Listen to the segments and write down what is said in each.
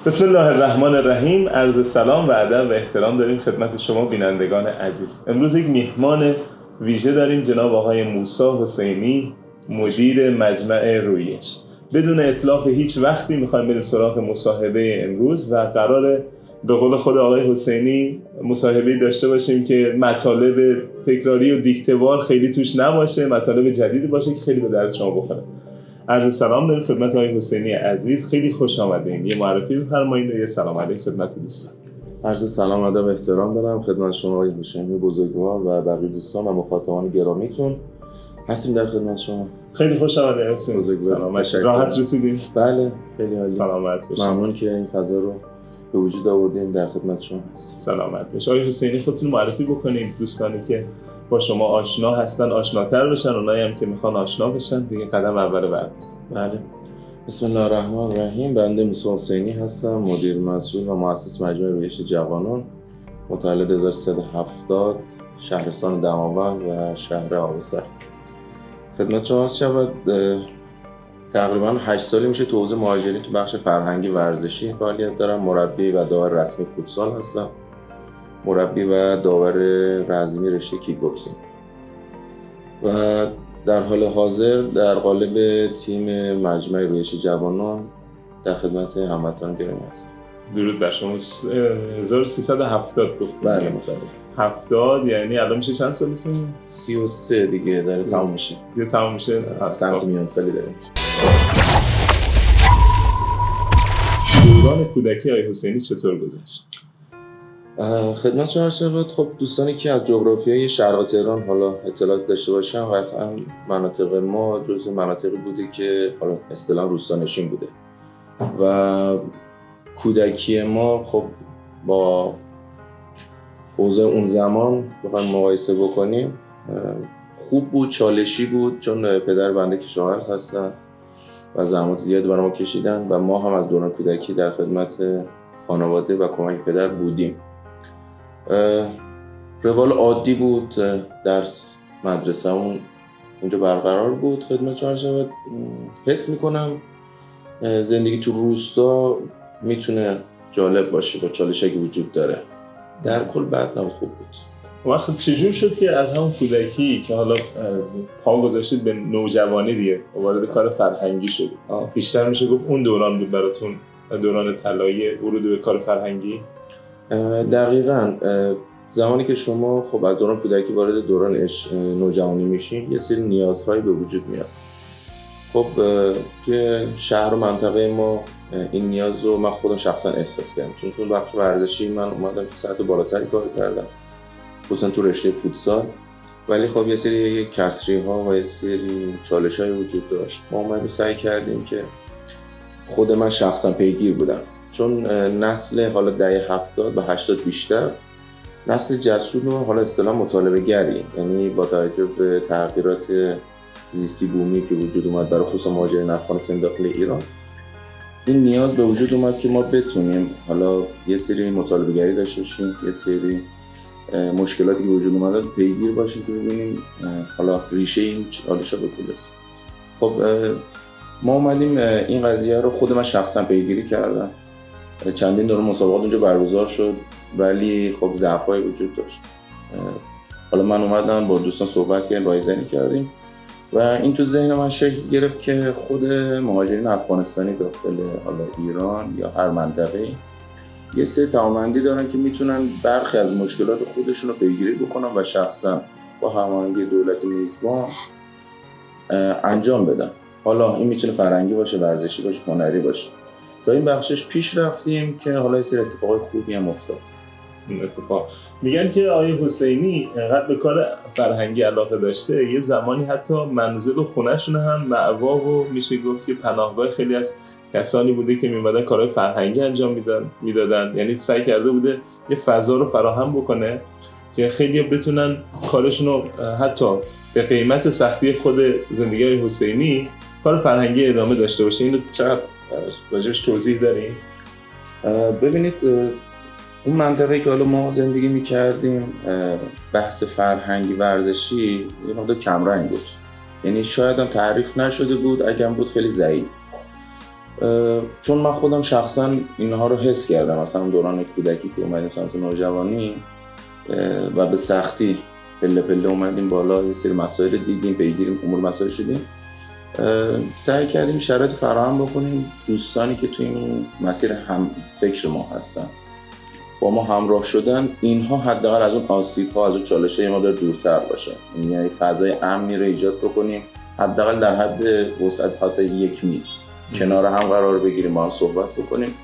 بسم الله الرحمن الرحیم. عرض سلام و ادب و احترام داریم خدمت شما بینندگان عزیز. امروز یک میهمان ویژه داریم، جناب آقای موسی حسینی، مدیر مجمع رویش. بدون اتلاف هیچ وقتی میخوایم بریم سراغ مصاحبه امروز و قراره به قول خود آقای حسینی مصاحبه‌ای داشته باشیم که مطالب تکراری و دیکته‌وار خیلی توش نباشه، مطالب جدیدی باشه که خیلی به درد شما بخوره. عرض سلام داریم خدمت آقای حسینی عزیز، خیلی خوش آمدین. یه معرفی بفرمایید و یه سلام علیک خدمت دوستان. عرض سلام و ادب احترام دارم خدمت شما آقای حسینی بزرگوار و بقیه دوستان و مخاطبان گرامیتون. هستیم در خدمت شما. خیلی خوش آمدید حسین. سلام. راحت رسیدین؟ بله، خیلی عالی. سلامت باشید. ممنون که این فضا رو به وجود آوردیم، در خدمت شما هستیم. سلامت باشید. آقای حسینی خودتون معرفی بکنید، دوستانی که با شما آشنا هستن آشناتر بشن، اونایی هم که میخوان آشنا بشن دیگه قدم اول بردارن. بله. بسم الله الرحمن الرحیم. بنده موسی حسینی هستم، مدیر مسئول و مؤسس مجمع رویش جوانان، متولد 1370، شهرستان دماوند و شهر آبسر. خدمت شما عرض شود تقریبا 8 سالی میشه تو حوزه مهاجرین تو بخش فرهنگی ورزشی فعالیت دارم. مربی و داور رسمی فوتسال هستم، مربی و داور رزمی رشته کیک بوکسینگ و در حال حاضر در قالب تیم مجمع رویش جوانان در خدمت هموطنان گرامی هستم. درود بر شما. 1370 گفتید؟ بله متولد. 70 یعنی الان میشه چند سالتون؟ 33 دیگه داره تموم میشه. دیگه تموم میشه. سمت میان سالی داریم. دوران کودکی آقای حسینی چطور گذشت؟ خدمت شما شد. خب دوستانی که از جغرافیای شرق تهران حالا اطلاعات داشته باشن، قطعا مناطق ما جزو مناطقی بوده که حالا اصطلاحاً روستانشین بوده و کودکی ما خب با اوضاع اون زمان بخوایم مقایسه بکنیم خوب بود، چالشی بود، چون پدر بنده کشاورز هستن و زحمات زیادی برای ما کشیدن و ما هم از دوران کودکی در خدمت خانواده و کمک پدر بودیم. روال عادی بود، درس مدرسه اونجا برقرار بود. خدمت شما شود حس میکنم زندگی تو روستا میتونه جالب باشه با چالشی که وجود داره. در کل بد نبود، خوب بود. وقت چجور شد که از همون کودکی که حالا پا گذاشتید به نوجوانی دیگه وارد کار فرهنگی شدید؟ بیشتر میشه گفت اون دوران بود براتون دوران طلایی ورود به کار فرهنگی؟ دقیقاً. زمانی که شما خب از دوران کودکی وارد دوران نوجوانی میشین یه سری نیازهایی به وجود میاد. خب توی شهر و منطقه ما این نیاز رو من خودم شخصا احساس کردم، چون تو بخش ورزشی من اومدم تو سطح بالاتری کار کردم، خصوصا تو رشته فوتسال، ولی خب یه سری کسری ها و یه سری چالش های وجود داشت. ما اومدیم سعی کردیم که خود من شخصا پیگیر بودم، چون نسل حالا دهه 70 و 80 بیشتر نسل جسور و حالا اصطلاح مطالبه گری، یعنی با توجه به تغییرات زیستی بومی که وجود اومد برای خصوصا مهاجرین افغانستان داخل ایران، این نیاز به وجود اومد که ما بتونیم حالا یه سری مطالبه گری داشته باشیم، یه سری مشکلاتی که وجود اومده پیگیر باشیم که ببینیم حالا ریشه این چالش‌ها به کجاست. خب ما اومدیم این قضیه رو خود من شخصا پیگیری کردم. چندین دوره مسابقات اونجا برگزار شد ولی خب ضعف‌های وجود داشت. حالا من اومدم با دوستان صحبت کردیم، رایزنی کردیم و این تو ذهن من شکل گرفت که خود مهاجرین افغانستانی داخل حالا ایران یا هر منطقه‌ای یه سری توانمندی دارن که میتونن برخی از مشکلات خودشون رو پیگیری بکنن و شخصا با هماهنگی دولت میزبان انجام بدن. حالا این میتونه فرهنگی باشه، ورزشی باشه، هنری باشه. تا این بخشش پیش رفتیم که حالا یه سری اتفاقای خوبی هم افتاد. این اتفاق میگن که آقای حسینی انقدر به کار فرهنگی علاقه داشته، یه زمانی حتی منزل و خونه‌شون هم مأوا و میشه گفت که پناهگاه خیلی از کسانی بوده که میمدن کارهای فرهنگی انجام میدادن. یعنی سعی کرده بوده یه فضا رو فراهم بکنه که خیلی بتونن کارشون رو حتی به قیمت سختی خود زندگی آقای حسینی کار فرهنگی ادامه داشته باشه. اینو چقدر راجعش توضیح دارین؟ ببینید اون منطقه‌ای که حالا ما زندگی می‌کردیم بحث فرهنگی ورزشی یه مقدار کمرنگ بود، یعنی شاید هم تعریف نشده بود، اگه هم بود خیلی ضعیف. چون من خودم شخصا اینها رو حس کردم، مثلا دوران کودکی که اومدیم سمت نوجوانی و به سختی پله پله اومدیم بالا، یه سری مسائل دیدیم، پیگیریم امور مسائل شدیم، سعی کردیم شرایط فراهم بکنیم دوستانی که توی این مسیر هم فکر ما هستن با ما همراه شدن، اینها حداقل از اون آسیب‌ها، از اون چالش‌های ما دورتر باشه، یعنی فضای امنی رو ایجاد بکنیم، حداقل در حد وسعت حتی یک میز کنار هم قرار بگیریم، با هم صحبت بکنیم.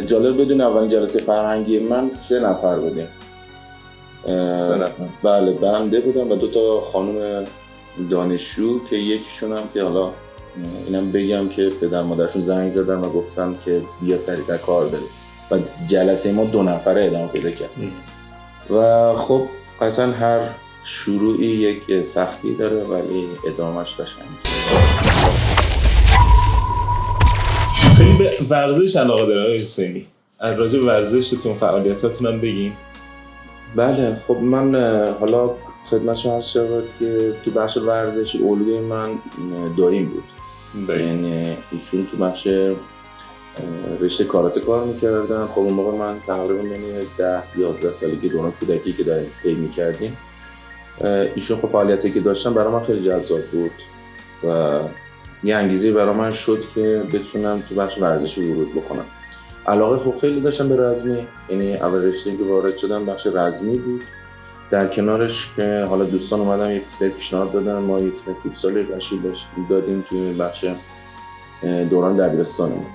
جالب بدون اولین جلسه فرهنگی من 3 نفر بودیم. 3 نفر؟ بله، بنده بودم و 2 تا خانم دانشجو که یکیشون هم که حالا اینم بگم که پدر مادرشون زنگ زدن و گفتن که بیا سریعتر کار داریم و جلسه ما 2 نفره ادامه پیدا کرد. و خب قطعا هر شروعی یک سختی داره ولی ادامهش قشنگه. خیلی به ورزش علاقه داره آقای حسینی. راجع به ورزشتون، فعالیتاتون هم بگیم. بله، خب من حالا خدمت شما عرض شود که تو بخش ورزشی الگوی من دایم بود. یعنی ایشون تو بخش رشته کاراته کار میکردن. خب اون موقع من تقریبا 10-11 سالگی دوران کودکی که داریم طی میکردیم، ایشون خب فعالیتی که داشتن برای من خیلی جذاب بود و یه انگیزه برای من شد که بتونم تو بخش ورزشی ورود بکنم. علاقه خب خیلی داشتم به رزمی، یعنی اول رشته‌ای که وارد شدم بخش رزمی بود. در کنارش که حالا دوستان اومدن یک سری پیشنهاد دادن، ما یه تیم فوتسال رشید دادیم توی بخش دوران دبیرستانمون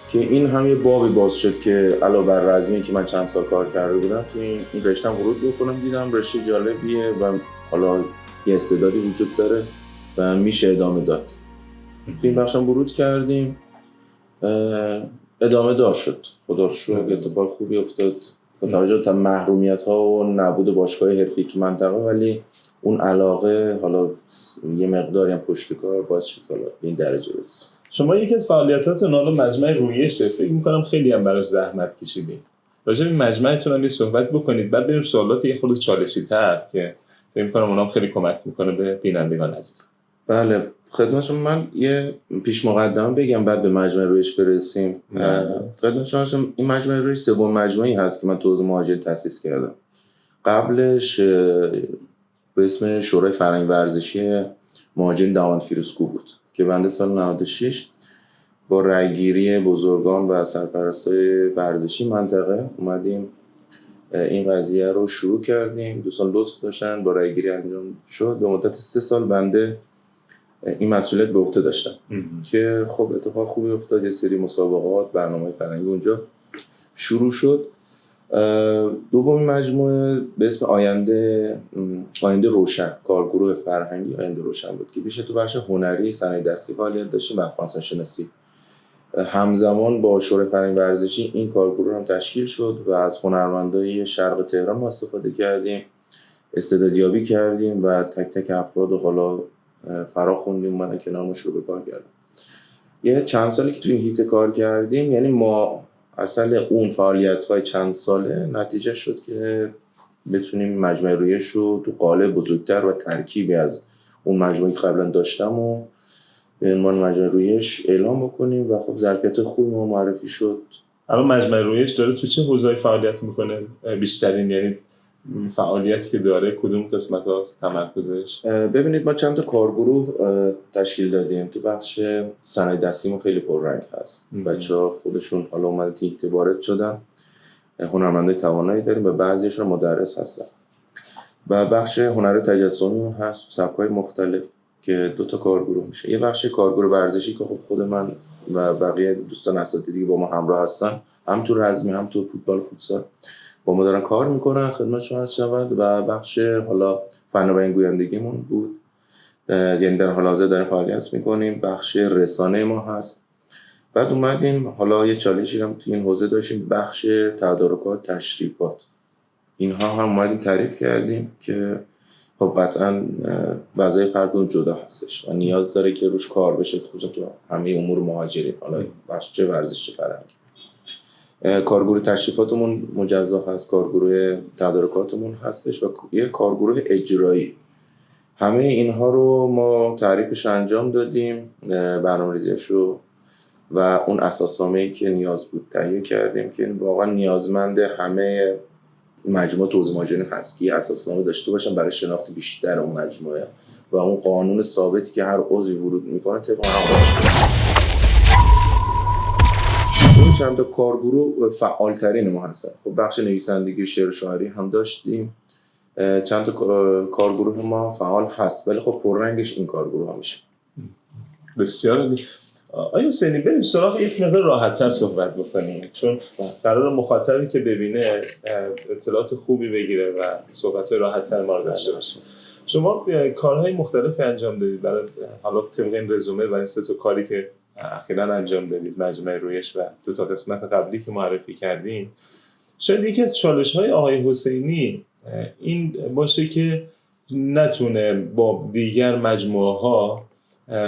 که این هم یه بابی باز شد که علاوه بر رزمی که من چند سال کار کرده بودم توی این رشته ورود بکنم. دیدم رشته جالبیه و حالا یه استعدادی وجود داره و میشه ادامه داد. توی این بخش هم ورود کردیم، ادامه دار شد. خدا رو شکر اتفاق خوبی افتاد با توجه به محرومیت‌ها و نبود باشگاه حرفی تو منطقه، ولی اون علاقه حالا یه مقداری هم پشتکار باعث شد حالا به این درجه برسیم. شما یکی از فعالیتاتون حالا مجمع رویشه، فکر می‌کنم خیلی هم براش زحمت کشیدین. راجع به مجمعتون هم یه صحبت بکنید، بعد بریم سوالات یه خورده چالشی‌تر که فکر می‌کنم اونام خیلی کمک می‌کنه به بینندگان عزیز. بله، خدمت شما من یه پیش مقدمه بگم بعد به مجمع رویش برسیم. خدمت شما این مجمع رویش سومین مجمعی هست که من تو حوزه مهاجرت تأسیس کردم. قبلش به اسم شورای فرهنگ ورزشی مهاجرین داماد فیروزکوه بود که بنده سال 96 با رأیگیری بزرگان و سرپرستای ورزشی منطقه اومدیم این قضیه رو شروع کردیم. دوستان لطف داشتن، با رأیگیری انجام شد. به مدت 3 سال بنده این مسئولیت به عهده داشتم که خب اتفاق خوبی افتاد. یه سری مسابقات، برنامه فرهنگی اونجا شروع شد. دومین مجموعه به اسم آینده روشن، کارگروه فرهنگی آینده روشن بود که بیشتر تو بخش هنری، صنایع دستی فعالیت داشتیم و افغانستان شناسی. همزمان با شورای فرهنگ ورزشی این کارگروه هم تشکیل شد و از هنرمندای شرق تهران ما استفاده کردیم، استعدادیابی کردیم و تک تک افراد رو حالا فرا خوندیم، اومدن کنارمون شروع به کار کردیم. یه چند سالی که تو این هیته کار کردیم، یعنی ما اصل اون فعالیت‌های چند ساله نتیجه شد که بتونیم مجمع رویش رو تو قالب بزرگتر و ترکیبی از اون مجموعی که قبلا داشتم و به عنوان مجمع رویش اعلام بکنیم و خب ظرفیت خوبی ما معرفی شد. الان مجمع رویش داره تو چه حوزه‌ای فعالیت میکنه بیشترین، یعنی فعالیتی که داره کدوم قسمت هاست تمرکزش؟ ببینید ما چند تا کارگروه تشکیل دادیم. تو بخش صنایع دستیمون خیلی پررنگ هست. بچه‌ها خودشون حالا اومدن تیکت وارد شدن، هنرمندای توانایی داریم و بعضیشون مدرس هستن. و بخش هنر تجسمی هست، سبک‌های مختلف که 2 تا کارگروه میشه. یه بخش کارگروه ورزشی که خب خود من و بقیه دوستان اساتیدی که با ما همراه هستن، هم تو رزمی هم تو فوتبال فوتسال با ما دارن کار میکنن، خدمت شما عرض شود. و بخش حالا فن و بیان گویندگیمون بود، یعنی در حال حاضر داریم فعالیت میکنیم. بخش رسانه ما هست. بعد اومدیم حالا یه چالشی هم تو این حوزه داشتیم، بخش تدارکات، تشریفات. اینها هم اومدیم تعریف کردیم که خب قطعاً وظایف هر کدوم جدا هستش و نیاز داره که روش کار بشه، خصوصا تو همه امور مهاجرین، حالا بخش چه ورزش چه فرهنگی. کارگروه تشریفاتمون مجزا هست، کارگروه تدارکاتمون هستش و یه کارگروه اجرایی. همه اینها رو ما تعریفش انجام دادیم، برنامه‌ریزیش رو و اون اساسنامه‌ای که نیاز بود تهیه کردیم که واقعا نیازمند همه مجموعه توزیع مهاجرین هست که اساسنامه داشته باشن برای شناخت بیشتر اون مجموعه و اون قانون ثابتی که هر عضوی ورود میکنه طبق اون باشه. این چند تا کارگروه فعالترین ما هستن. خب بخش نویسندگی شعر و شاعری هم داشتیم، چند تا کارگروه ما فعال هست، ولی خب پررنگش این کارگروه ها میشه. بسیار عالی. آیا حسینی بریم سراغ یک مقدار راحت‌تر صحبت بکنیم، چون قرار مخاطبی که ببینه اطلاعات خوبی بگیره و صحبت‌های راحت‌تر ما رو داشته باشه. شما کارهای مختلفی انجام دادید برای حالا طبق این رزومه و این سه تا کاری که اخیراً انجام دادید، مجمع رویش و 2 تا قسمت قبلی که معرفی کردیم. شاید یکی از چالش‌های آقای حسینی این باشه که نتونه با دیگر مجموعه‌ها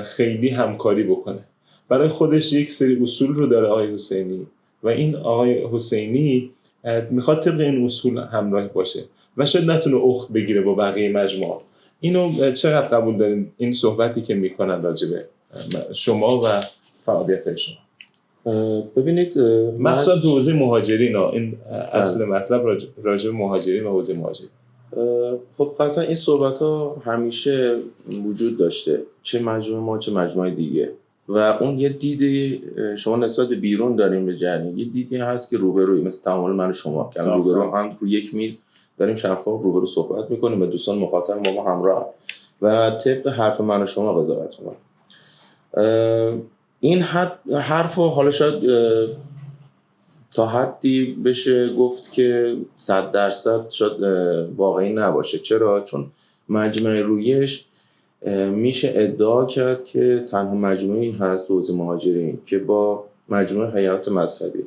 خیلی همکاری بکنه. برای خودش یک سری اصول رو داره آقای حسینی و این آقای حسینی میخواد طبق این اصول همراه باشه و شاید نتونه اخت بگیره با بقیه مجموعه. اینو چقدر قبول دارین این صحبتی که میکنن راجبه شما و فعالیت شما؟ ببینید مخصوصا تو حوزه مهاجرین این اصل مطلب راجب مهاجرین و حوزه مهاجرین. خب قطعا این صحبت ها همیشه وجود داشته، چه مجموعه ما چه مجموعه دیگه، و اون یه دیدی شما نسبت به بیرون داریم به جریان، یه دیدی هست که روبروی، مثل تعامل من و شما که روبرو هم رو یک میز داریم شفاف روبرو صحبت میکنیم و دوستان مخاطب با ما همراه و طبق حرف من و شما قضاوت میکنیم. این حرف حالا شاید تا حدی بشه گفت که 100% شاید واقعی نباشه. چرا؟ چون مجمع رویش میشه ادعا کرد که تنها مجموعی هست حوزه مهاجرین که با مجموعه هیئات مذهبی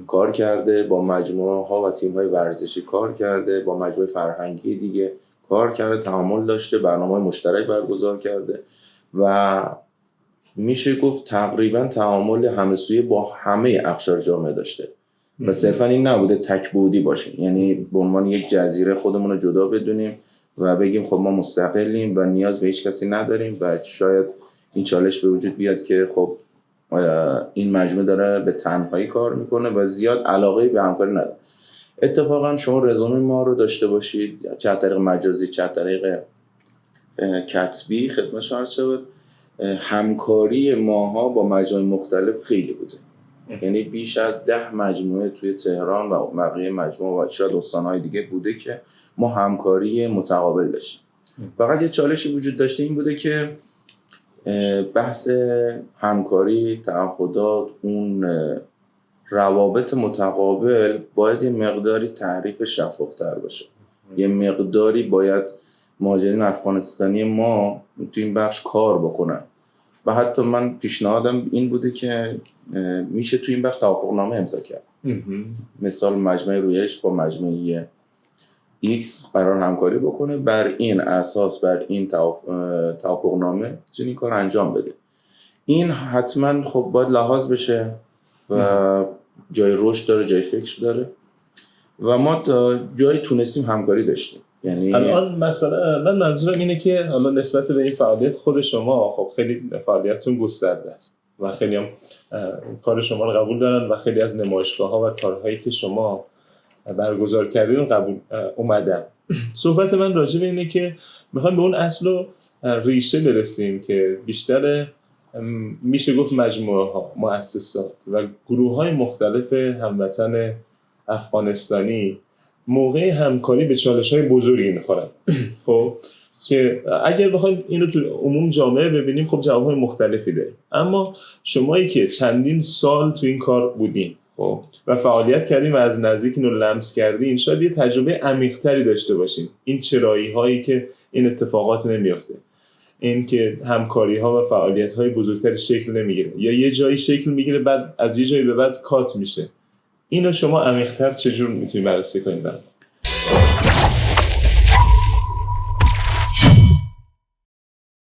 کار کرده، با مجموعه ها و تیم های ورزشی کار کرده، با مجموعه فرهنگی دیگه کار کرده، تعامل داشته، برنامه مشترک برگزار کرده و میشه گفت تقریبا تعامل همسویه با همه اقشار جامعه داشته و صرفا این نبوده تک بعدی باشه، یعنی به عنوان یک جزیره خودمون رو جدا بدونیم و بگیم خب ما مستقلیم و نیاز به هیچ کسی نداریم و شاید این چالش به وجود بیاد که خب این مجموعه داره به تنهایی کار میکنه و زیاد علاقه به همکاری نداره. اتفاقا شما رزومه ما رو داشته باشید، چه طریق مجازی چه طریق کتبی، خدمت شما عرض شود همکاری ماها با مجامع مختلف خیلی بوده، یعنی بیش از 10 مجموعه توی تهران و بقیه مجموعه و شاید استان‌های دیگه بوده که ما همکاری متقابل داشتیم. فقط یه چالشی وجود داشته، این بوده که بحث همکاری، تعهدات، اون روابط متقابل باید یه مقداری تعریف شفافتر باشه، یه مقداری باید مهاجرین افغانستانی ما تو این بخش کار بکنن و حتی من پیشنهادم این بوده که میشه تو این بخش توافقنامه امضا کرد. مثال مجمع رویش با مجمع X قرار همکاری بکنه، بر این اساس بر این توافقنامه چون این کار انجام بده. این حتما خب باید لحاظ بشه و جای رشد داره، جای فکر داره و ما تا جایی تونستیم همکاری داشتیم. یعنی الان مثلا من منظورم اینه که حالا نسبت به این فعالیت خود شما خب خیلی فعالیتتون گسترده است و خیلی هم کار شما رو قبول دارن و خیلی از نمایشگاه‌ها و کارهایی که شما برگزار کردید قبول اومدن. صحبت من راجع به اینه که میخوایم به اون اصل و ریشه برسیم که بیشتر میشه گفت مجموعه‌ها، مؤسسات و گروه‌های مختلف هموطن افغانستانی موقع همکاری به چالش‌های بزرگی می‌خورن. خب که اگر بخوایم اینو تو عموم جامعه ببینیم خب جواب‌های مختلفی داره، اما شمایی که چندین سال تو این کار بودین خب و فعالیت کردین و از نزدیک اینو لمس کردین، شاید یه تجربه عمیق‌تری داشته باشین. این چرایی‌هایی که این اتفاقات نمی‌افته، این که همکاری‌ها و فعالیت‌های بزرگتری شکل نمی‌گیره یا یه جایی شکل می‌گیره بعد از یه جایی به بعد کات میشه، اینو شما عمیق‌تر چجور میتونید بررسی کنید؟